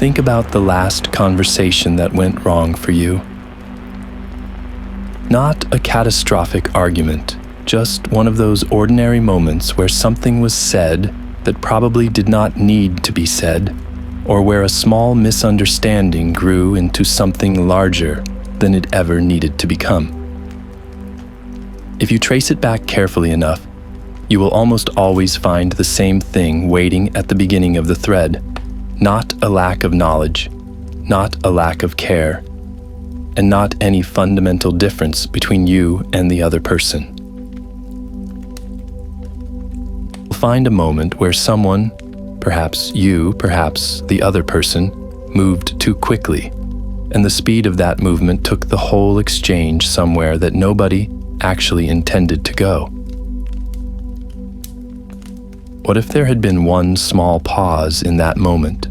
Think about the last conversation that went wrong for you. Not a catastrophic argument, just one of those ordinary moments where something was said that probably did not need to be said, or where a small misunderstanding grew into something larger than it ever needed to become. If you trace it back carefully enough, you will almost always find the same thing waiting at the beginning of the thread. Not a lack of knowledge, not a lack of care, and not any fundamental difference between you and the other person. You'll find a moment where someone, perhaps you, perhaps the other person, moved too quickly, and the speed of that movement took the whole exchange somewhere that nobody actually intended to go. What if there had been one small pause in that moment?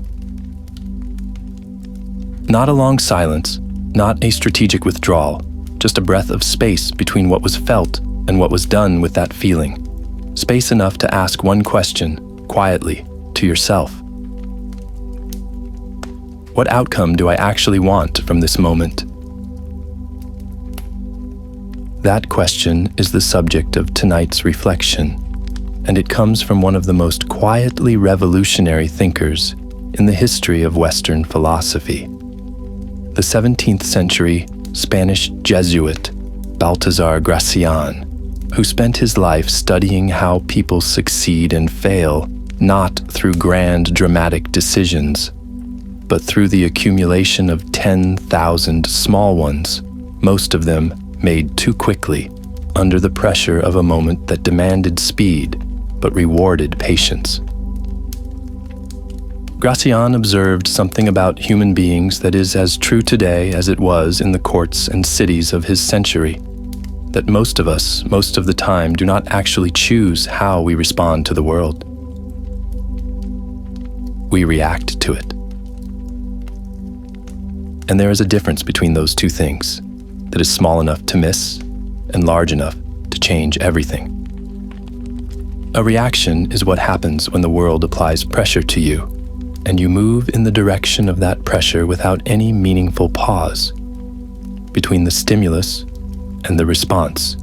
Not a long silence, not a strategic withdrawal, just a breath of space between what was felt and what was done with that feeling. Space enough to ask one question, quietly, to yourself. What outcome do I actually want from this moment? That question is the subject of tonight's reflection, and it comes from one of the most quietly revolutionary thinkers in the history of Western philosophy. The 17th century Spanish Jesuit Baltasar Gracian, who spent his life studying how people succeed and fail not through grand dramatic decisions, but through the accumulation of 10,000 small ones, most of them made too quickly, under the pressure of a moment that demanded speed but rewarded patience. Gracian observed something about human beings that is as true today as it was in the courts and cities of his century, that most of us, most of the time, do not actually choose how we respond to the world. We react to it. And there is a difference between those two things that is small enough to miss and large enough to change everything. A reaction is what happens when the world applies pressure to you, and you move in the direction of that pressure without any meaningful pause between the stimulus and the response.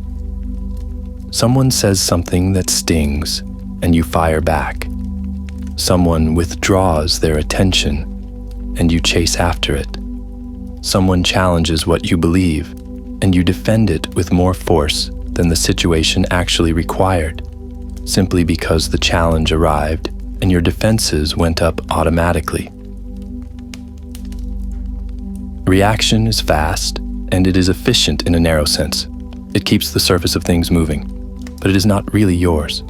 Someone says something that stings, and you fire back. Someone withdraws their attention, and you chase after it. Someone challenges what you believe, and you defend it with more force than the situation actually required, simply because the challenge arrived and your defenses went up automatically. Reaction is fast, and it is efficient in a narrow sense. It keeps the surface of things moving, but it is not really yours.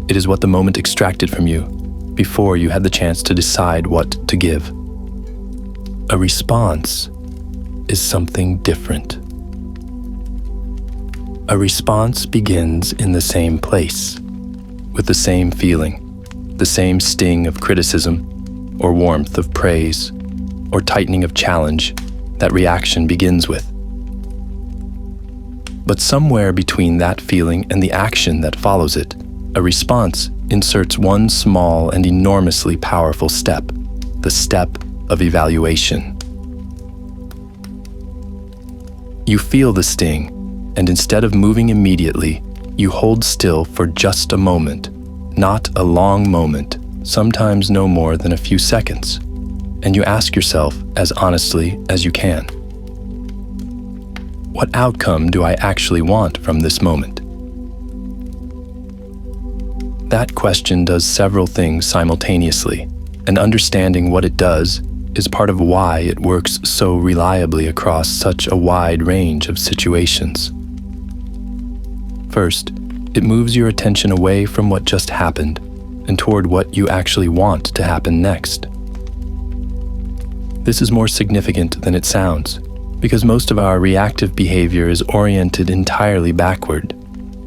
It is what the moment extracted from you before you had the chance to decide what to give. A response is something different. A response begins in the same place, with the same feeling, the same sting of criticism, or warmth of praise, or tightening of challenge that reaction begins with. But somewhere between that feeling and the action that follows it, a response inserts one small and enormously powerful step, the step of evaluation. You feel the sting, and instead of moving immediately, you hold still for just a moment, not a long moment, sometimes no more than a few seconds, and you ask yourself as honestly as you can, what outcome do I actually want from this moment? That question does several things simultaneously, and understanding what it does is part of why it works so reliably across such a wide range of situations. First, it moves your attention away from what just happened and toward what you actually want to happen next. This is more significant than it sounds, because most of our reactive behavior is oriented entirely backward.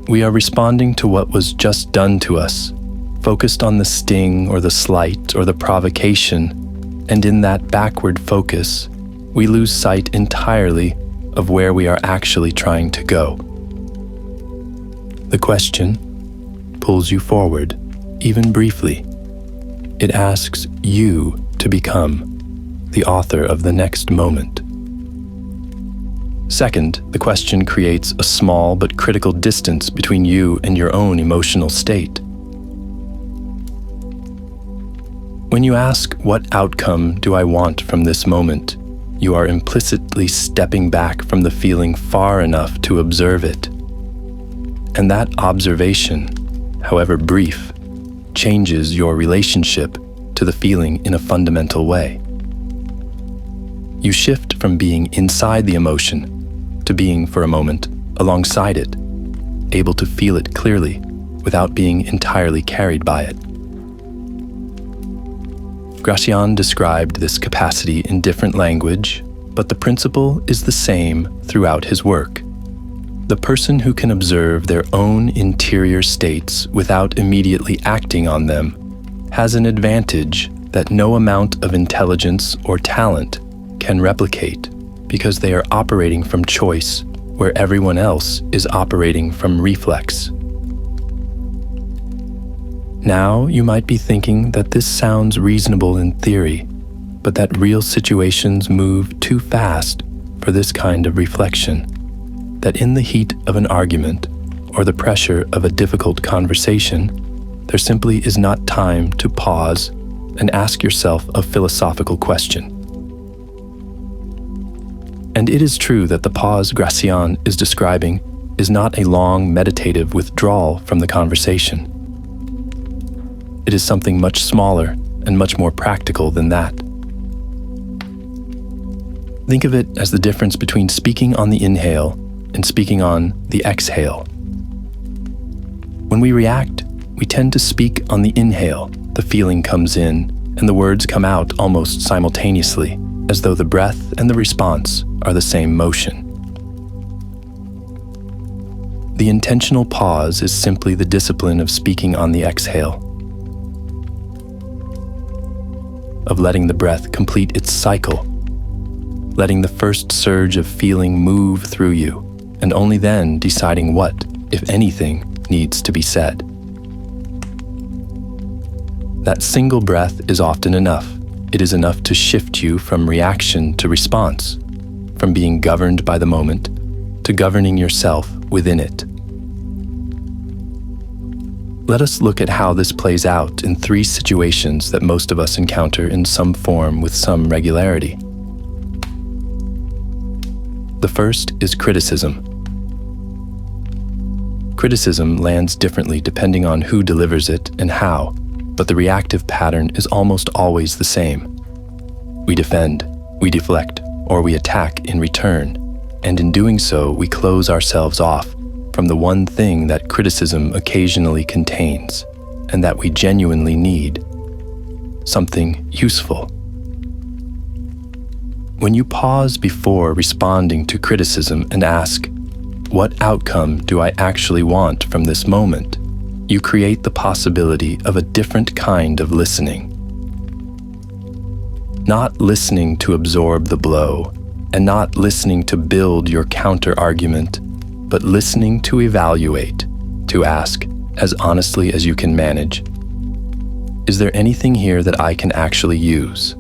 We are responding to what was just done to us, focused on the sting or the slight or the provocation, and in that backward focus, we lose sight entirely of where we are actually trying to go. The question pulls you forward, even briefly. It asks you to become the author of the next moment. Second, the question creates a small but critical distance between you and your own emotional state. When you ask, "What outcome do I want from this moment?" you are implicitly stepping back from the feeling far enough to observe it. And that observation, however brief, changes your relationship to the feeling in a fundamental way. You shift from being inside the emotion to being, for a moment, alongside it, able to feel it clearly without being entirely carried by it. Gracian described this capacity in different language, but the principle is the same throughout his work. The person who can observe their own interior states without immediately acting on them has an advantage that no amount of intelligence or talent can replicate, because they are operating from choice where everyone else is operating from reflex. Now, you might be thinking that this sounds reasonable in theory, but that real situations move too fast for this kind of reflection, that in the heat of an argument or the pressure of a difficult conversation, there simply is not time to pause and ask yourself a philosophical question. And it is true that the pause Gracian is describing is not a long meditative withdrawal from the conversation. It is something much smaller and much more practical than that. Think of it as the difference between speaking on the inhale and speaking on the exhale. When we react, we tend to speak on the inhale. The feeling comes in, and the words come out almost simultaneously, as though the breath and the response are the same motion. The intentional pause is simply the discipline of speaking on the exhale, of letting the breath complete its cycle, letting the first surge of feeling move through you, and only then deciding what, if anything, needs to be said. That single breath is often enough. It is enough to shift you from reaction to response, from being governed by the moment to governing yourself within it. Let us look at how this plays out in 3 situations that most of us encounter in some form with some regularity. The first is criticism. Criticism lands differently depending on who delivers it and how, but the reactive pattern is almost always the same. We defend, we deflect, or we attack in return, and in doing so, we close ourselves off from the one thing that criticism occasionally contains, and that we genuinely need: something useful. When you pause before responding to criticism and ask, "What outcome do I actually want from this moment?" you create the possibility of a different kind of listening. Not listening to absorb the blow, and not listening to build your counter-argument, but listening to evaluate, to ask, as honestly as you can manage, is there anything here that I can actually use?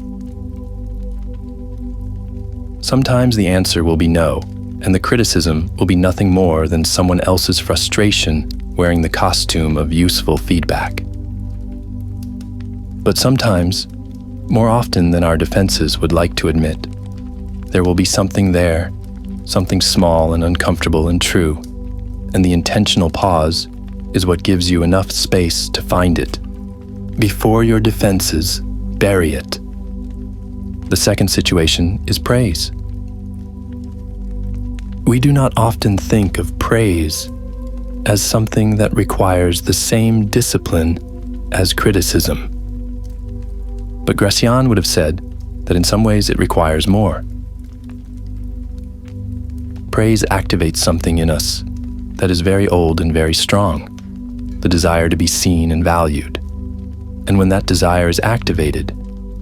Sometimes the answer will be no, and the criticism will be nothing more than someone else's frustration wearing the costume of useful feedback. But sometimes, more often than our defenses would like to admit, there will be something there, something small and uncomfortable and true, and the intentional pause is what gives you enough space to find it. Before your defenses, bury it. The second situation is praise. We do not often think of praise as something that requires the same discipline as criticism. But Gracian would have said that in some ways it requires more. Praise activates something in us that is very old and very strong, the desire to be seen and valued. And when that desire is activated,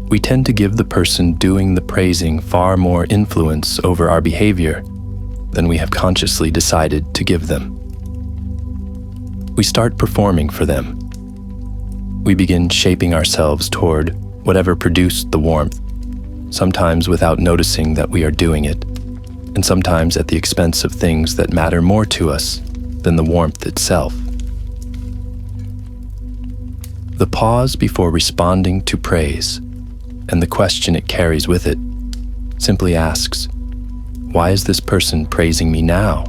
we tend to give the person doing the praising far more influence over our behavior than we have consciously decided to give them. We start performing for them. We begin shaping ourselves toward whatever produced the warmth, sometimes without noticing that we are doing it, and sometimes at the expense of things that matter more to us than the warmth itself. The pause before responding to praise, and the question it carries with it, simply asks, why is this person praising me now?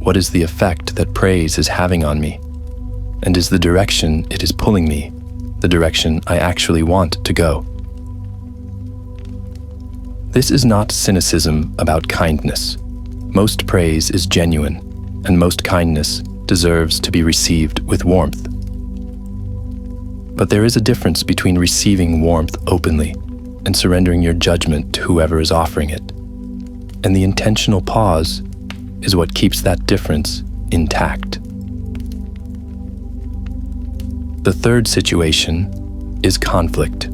What is the effect that praise is having on me? And is the direction it is pulling me the direction I actually want to go? This is not cynicism about kindness. Most praise is genuine, and most kindness deserves to be received with warmth. But there is a difference between receiving warmth openly and surrendering your judgment to whoever is offering it. And the intentional pause is what keeps that difference intact. The third situation is conflict.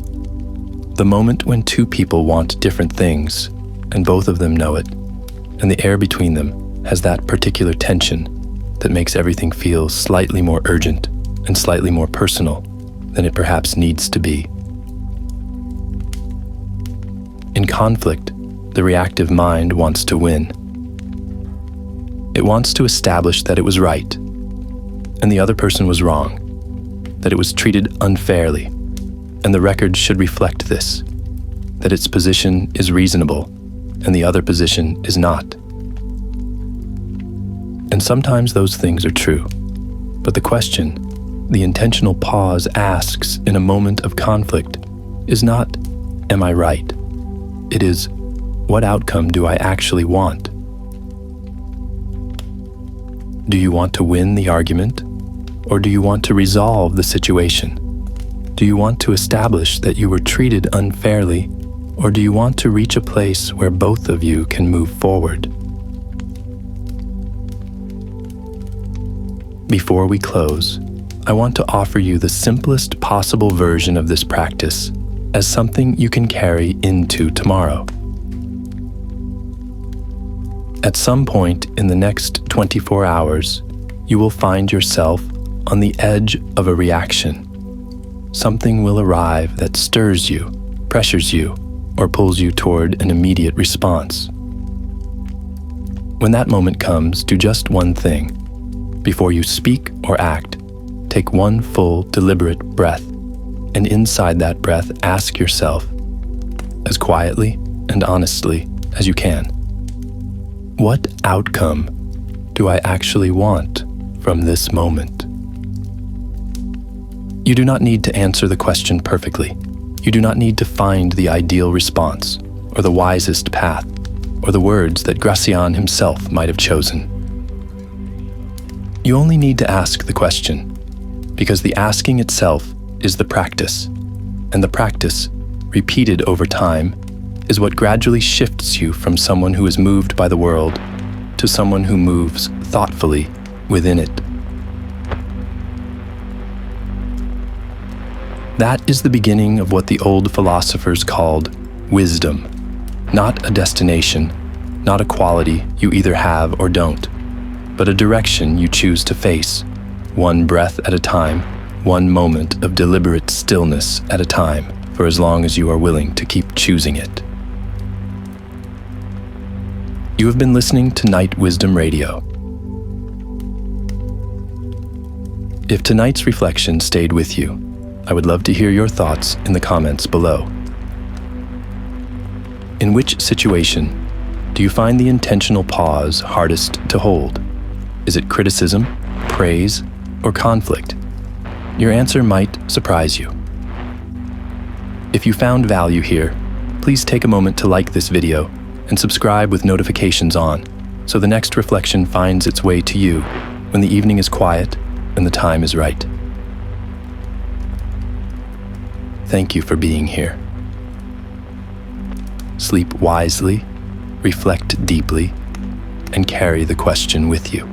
The moment when two people want different things, and both of them know it, and the air between them has that particular tension that makes everything feel slightly more urgent and slightly more personal than it perhaps needs to be. In conflict, the reactive mind wants to win. It wants to establish that it was right, and the other person was wrong, that it was treated unfairly, and the record should reflect this, that its position is reasonable, and the other position is not. And sometimes those things are true, but the question the intentional pause asks in a moment of conflict is not, am I right? It is, what outcome do I actually want? Do you want to win the argument, or do you want to resolve the situation? Do you want to establish that you were treated unfairly, or do you want to reach a place where both of you can move forward? Before we close, I want to offer you the simplest possible version of this practice as something you can carry into tomorrow. At some point in the next 24 hours, you will find yourself on the edge of a reaction. Something will arrive that stirs you, pressures you, or pulls you toward an immediate response. When that moment comes, do just one thing. Before you speak or act, take one full, deliberate breath, and inside that breath, ask yourself, as quietly and honestly as you can, what outcome do I actually want from this moment? You do not need to answer the question perfectly. You do not need to find the ideal response, or the wisest path, or the words that Gracian himself might have chosen. You only need to ask the question, because the asking itself is the practice, and the practice, repeated over time, is what gradually shifts you from someone who is moved by the world to someone who moves thoughtfully within it. That is the beginning of what the old philosophers called wisdom, not a destination, not a quality you either have or don't, but a direction you choose to face, one breath at a time, one moment of deliberate stillness at a time, for as long as you are willing to keep choosing it. You have been listening to Night Wisdom Radio. If tonight's reflection stayed with you, I would love to hear your thoughts in the comments below. In which situation do you find the intentional pause hardest to hold? Is it criticism, praise, or conflict? Your answer might surprise you. If you found value here, please take a moment to like this video and subscribe with notifications on, so the next reflection finds its way to you when the evening is quiet and the time is right. Thank you for being here. Sleep wisely, reflect deeply, and carry the question with you.